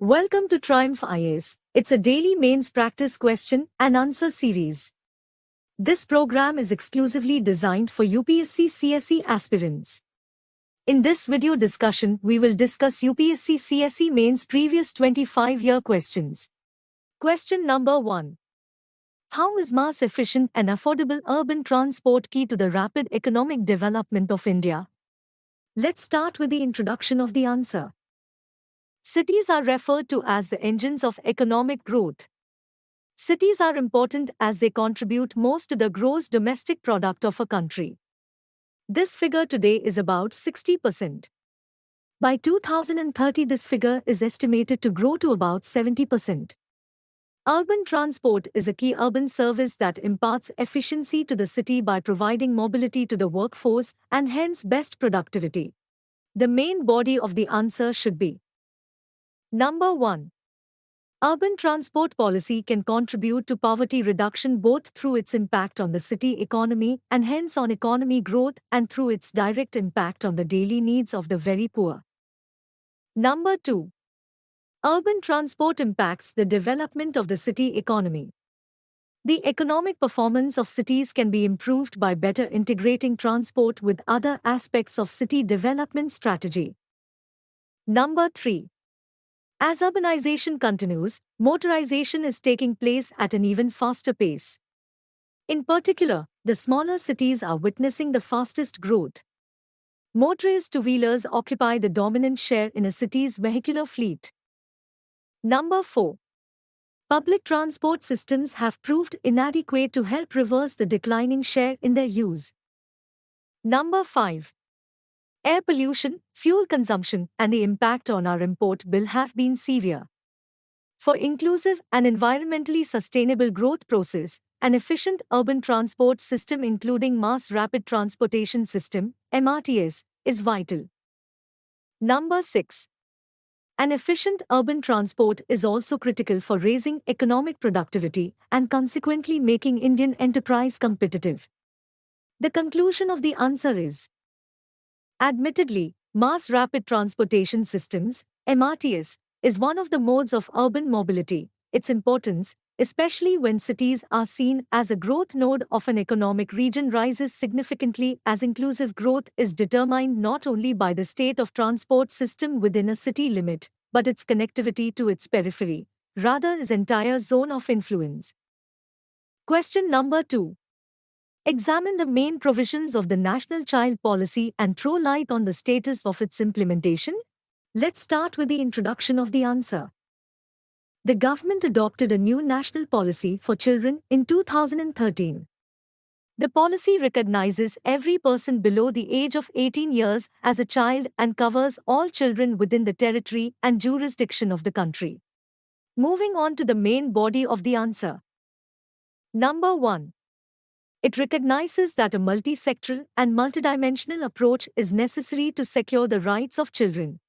Welcome to Triumph IAS. It's a daily mains practice question and answer series. This program is exclusively designed for UPSC CSE aspirants. In this video discussion, we will discuss UPSC CSE mains previous 25-year questions. Question number 1. How is mass efficient and affordable urban transport key to the rapid economic development of India? Let's start with the introduction of the answer. Cities are referred to as the engines of economic growth. Cities are important as they contribute most to the gross domestic product of a country. This figure today is about 60%. By 2030, this figure is estimated to grow to about 70%. Urban transport is a key urban service that imparts efficiency to the city by providing mobility to the workforce and hence best productivity. The main body of the answer should be Number 1. Urban transport policy can contribute to poverty reduction both through its impact on the city economy and hence on economy growth and through its direct impact on the daily needs of the very poor. Number 2. Urban transport impacts the development of the city economy. The economic performance of cities can be improved by better integrating transport with other aspects of city development strategy. Number 3. As urbanization continues, motorization is taking place at an even faster pace. In particular, the smaller cities are witnessing the fastest growth. Motorized two-wheelers occupy the dominant share in a city's vehicular fleet. Number 4. Public transport systems have proved inadequate to help reverse the declining share in their use. Number 5. Air pollution, fuel consumption, and the impact on our import bill have been severe. For inclusive and environmentally sustainable growth process, an efficient urban transport system including mass rapid transportation system, MRTS, is vital. Number 6. An efficient urban transport is also critical for raising economic productivity and consequently making Indian enterprise competitive. The conclusion of the answer is admittedly, mass rapid transportation systems, MRTS, is one of the modes of urban mobility. Its importance, especially when cities are seen as a growth node of an economic region, rises significantly as inclusive growth is determined not only by the state of transport system within a city limit, but its connectivity to its periphery, rather its entire zone of influence. Question number 2. Examine the main provisions of the National Child Policy and throw light on the status of its implementation. Let's start with the introduction of the answer. The government adopted a new national policy for children in 2013. The policy recognizes every person below the age of 18 years as a child and covers all children within the territory and jurisdiction of the country. Moving on to the main body of the answer. Number 1. It recognizes that a multi-sectoral and multidimensional approach is necessary to secure the rights of children.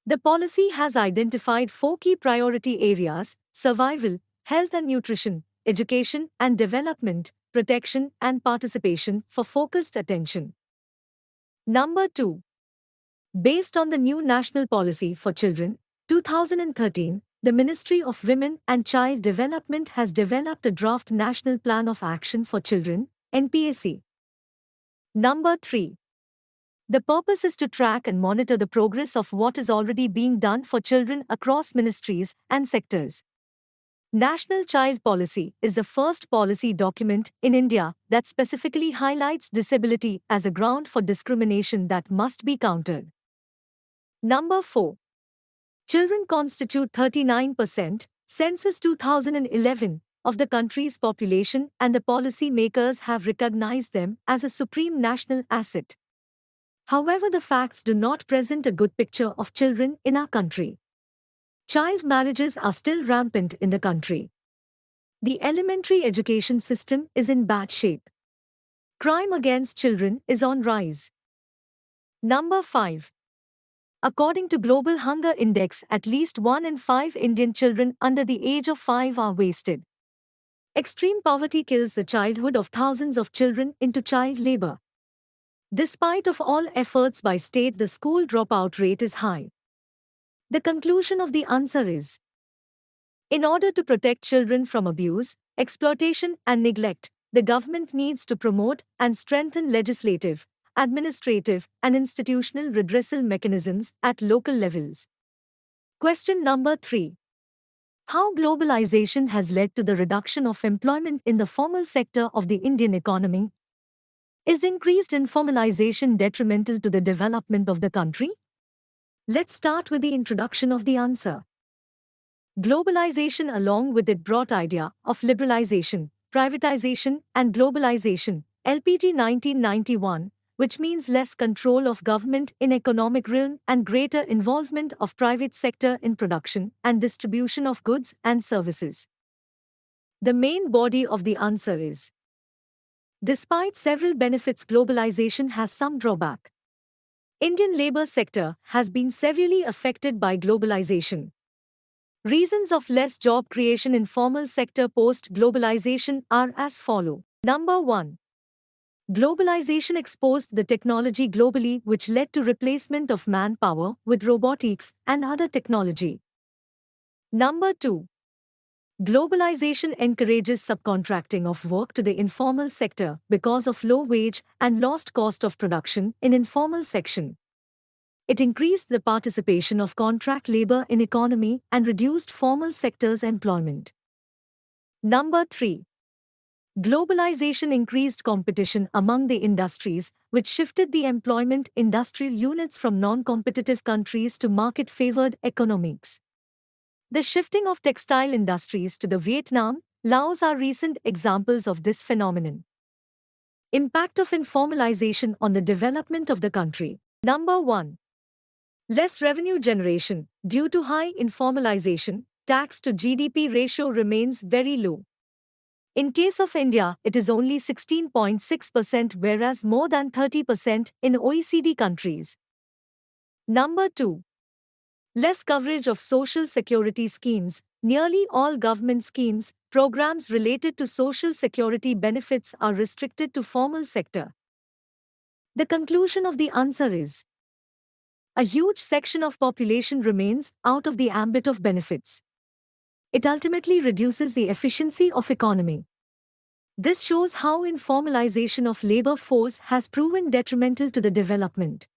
The policy has identified 4 key priority areas: survival, health and nutrition, education and development, protection and participation for focused attention. Number 2. Based on the new National Policy for Children, 2013, the Ministry of Women and Child Development has developed a draft National Plan of Action for Children, NPAC. Number 3. The purpose is to track and monitor the progress of what is already being done for children across ministries and sectors. National Child Policy is the first policy document in India that specifically highlights disability as a ground for discrimination that must be countered. Number 4. Children constitute 39%, Census 2011, of the country's population, and the policy makers have recognized them as a supreme national asset. However, the facts do not present a good picture of children in our country. Child marriages are still rampant in the country. The elementary education system is in bad shape. Crime against children is on rise. Number 5. According to Global Hunger Index, at least 1 in 5 Indian children under the age of 5 are wasted. Extreme poverty kills the childhood of thousands of children into child labor. Despite of all efforts by state, the school dropout rate is high. The conclusion of the answer is: in order to protect children from abuse, exploitation, and neglect, the government needs to promote and strengthen legislative, administrative, and institutional redressal mechanisms at local levels. Question number 3. How globalization has led to the reduction of employment in the formal sector of the Indian economy? Is increased informalization detrimental to the development of the country? Let's start with the introduction of the answer. Globalization, along with it, brought idea of liberalization, privatization, and globalization, LPG 1991, which means less control of government in economic realm and greater involvement of private sector in production and distribution of goods and services. The main body of the answer is: despite several benefits, globalization has some drawback. Indian labor sector has been severely affected by globalization. Reasons of less job creation in formal sector post-globalization are as follow. Number 1. Globalization exposed the technology globally, which led to replacement of manpower with robotics and other technology. Number 2. Globalization encourages subcontracting of work to the informal sector because of low wage and lost cost of production in informal section. It increased the participation of contract labor in economy and reduced formal sector's employment. Number 3. Globalization increased competition among the industries, which shifted the employment industrial units from non-competitive countries to market-favored economics. The shifting of textile industries to the Vietnam, Laos are recent examples of this phenomenon. Impact of informalization on the development of the country. Number 1. Less revenue generation. Due to high informalization, tax to GDP ratio remains very low. In case of India, it is only 16.6%, whereas more than 30% in OECD countries. Number 2. Less coverage of social security schemes. Nearly all government schemes, programs related to social security benefits are restricted to formal sector. The conclusion of the answer is: a huge section of population remains out of the ambit of benefits. It ultimately reduces the efficiency of economy. This shows how informalization of labor force has proven detrimental to the development.